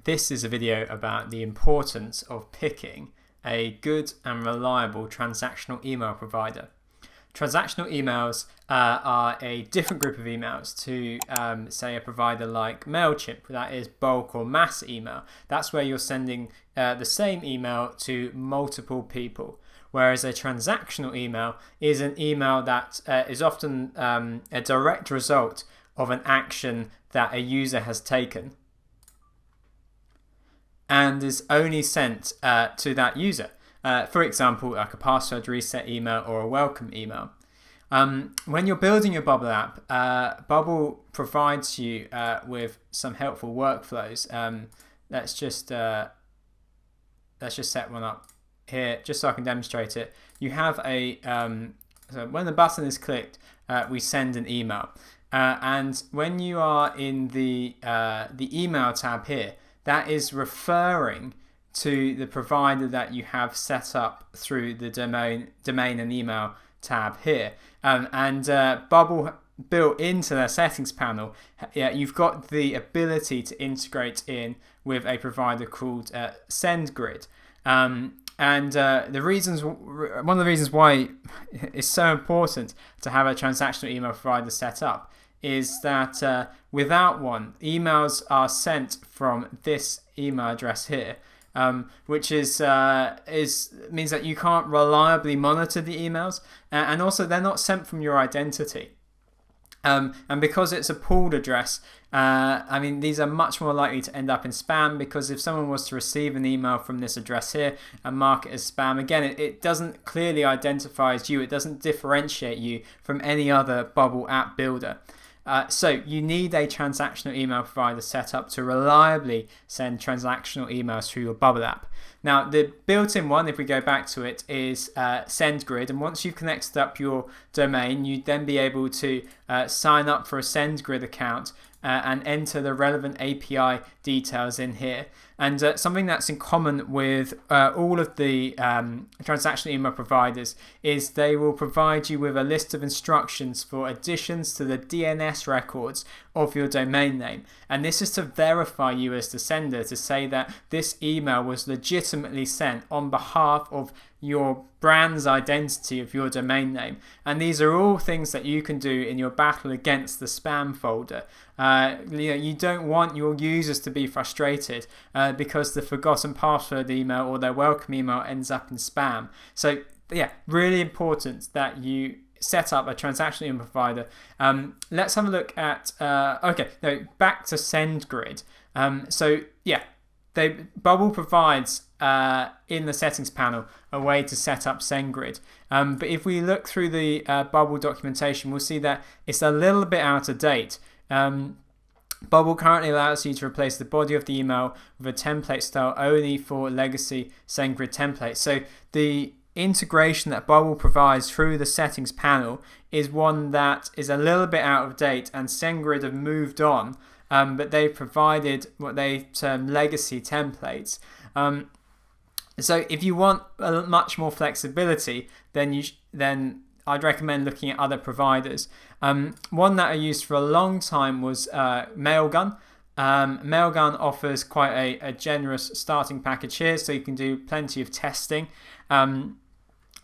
This is a video about the importance of picking a good and reliable transactional email provider. Transactional emails are a different group of emails to, say, a provider like MailChimp. That is bulk or mass email. That's where you're sending the same email to multiple people. Whereas a transactional email is an email that is often a direct result of an action that a user has taken and is only sent to that user. For example, like a password reset email or a welcome email. When you're building your Bubble app, Bubble provides you with some helpful workflows. Let's just set one up here, just so I can demonstrate it. You have a so when the button is clicked, we send an email, and when you are in the email tab here, that is referring to the provider that you have set up through the domain and email tab here, and Bubble built into their settings panel, you've got the ability to integrate in with a provider called SendGrid. And one of the reasons why it's so important to have a transactional email provider set up is that without one, emails are sent from this email address here, which means that you can't reliably monitor the emails, and also they're not sent from your identity. And because it's a pooled address, these are much more likely to end up in spam, because if someone was to receive an email from this address here and mark it as spam, again, it doesn't clearly identify as you. It doesn't differentiate you from any other Bubble app builder. So you need a transactional email provider set up to reliably send transactional emails through your Bubble app. Now, the built-in one, if we go back to it, is SendGrid. And once you've connected up your domain, you'd then be able to sign up for a SendGrid account and enter the relevant API details in here. And something that's in common with all of the transactional email providers is they will provide you with a list of instructions for additions to the DNS records of your domain name. And this is to verify you as the sender, to say that this email was legitimately sent on behalf of your brand's identity of your domain name. And these are all things that you can do in your battle against the spam folder. You don't want your users to be frustrated because the forgotten password email or their welcome email ends up in spam. So yeah, really important that you set up a transactional email provider. Let's have a look at back to SendGrid. Bubble provides in the settings panel a way to set up SendGrid. But if we look through the Bubble documentation, we'll see that it's a little bit out of date. Bubble currently allows you to replace the body of the email with a template style only for legacy SendGrid templates. So the integration that Bubble provides through the settings panel is one that is a little bit out of date, and SendGrid have moved on, but they've provided what they term legacy templates. So if you want much more flexibility, then I'd recommend looking at other providers. One that I used for a long time was Mailgun. Mailgun offers quite a generous starting package here, so you can do plenty of testing.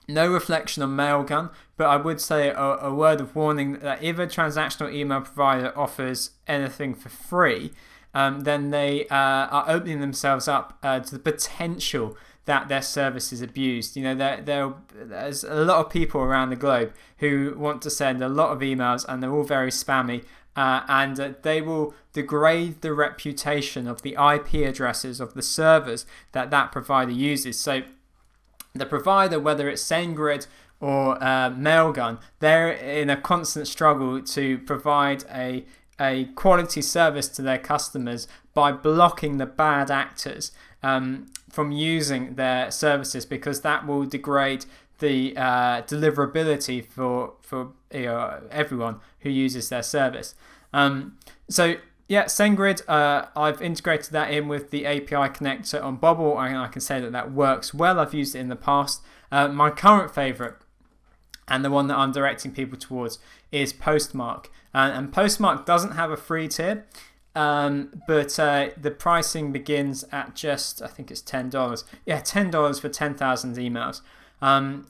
No reflection on Mailgun, but I would say a word of warning that if a transactional email provider offers anything for free, then they are opening themselves up to the potential that their service is abused. There's a lot of people around the globe who want to send a lot of emails, and they're all very spammy, and they will degrade the reputation of the IP addresses of the servers that provider uses. So the provider, whether it's SendGrid or Mailgun, they're in a constant struggle to provide a quality service to their customers by blocking the bad actors from using their services, because that will degrade the deliverability for everyone who uses their service. SendGrid, I've integrated that in with the API connector on Bubble, and I can say that works well. I've used it in the past. My current favorite, and the one that I'm directing people towards, is Postmark. And Postmark doesn't have a free tier. but the pricing begins at just, I think it's $10. Yeah, $10 for 10,000 emails.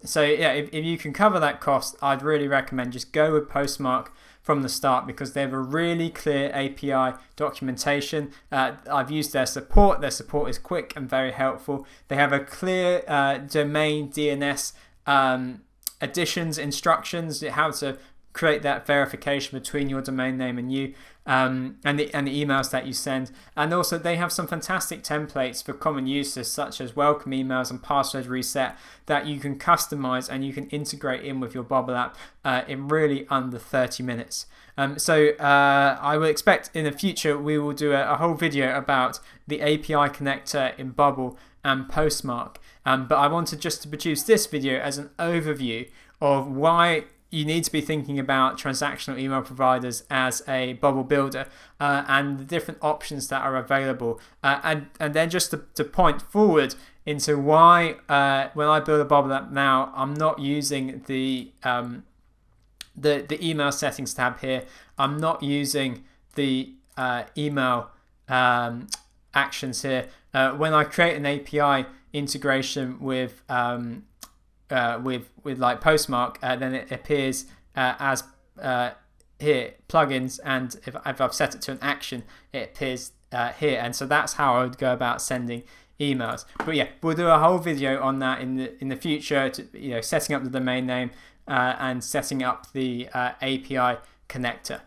So yeah, if you can cover that cost, I'd really recommend just go with Postmark from the start, because they have a really clear API documentation. I've used their support. Their support is quick and very helpful. They have a clear domain DNS additions instructions, how to create that verification between your domain name and you, and the emails that you send. And also they have some fantastic templates for common uses, such as welcome emails and password reset, that you can customize and you can integrate in with your Bubble app in really under 30 minutes. So I would expect in the future we will do a whole video about the API connector in Bubble and Postmark. But I wanted just to produce this video as an overview of why you need to be thinking about transactional email providers as a Bubble builder, and the different options that are available, and then just to point forward into why when I build a Bubble app now, I'm not using the email settings tab here. I'm not using the email actions here. When I create an API integration with like Postmark, then it appears as here plugins, and if I've set it to an action, it appears here, and so that's how I would go about sending emails. But yeah, we'll do a whole video on that in the future, to, setting up the domain name and setting up the API connector.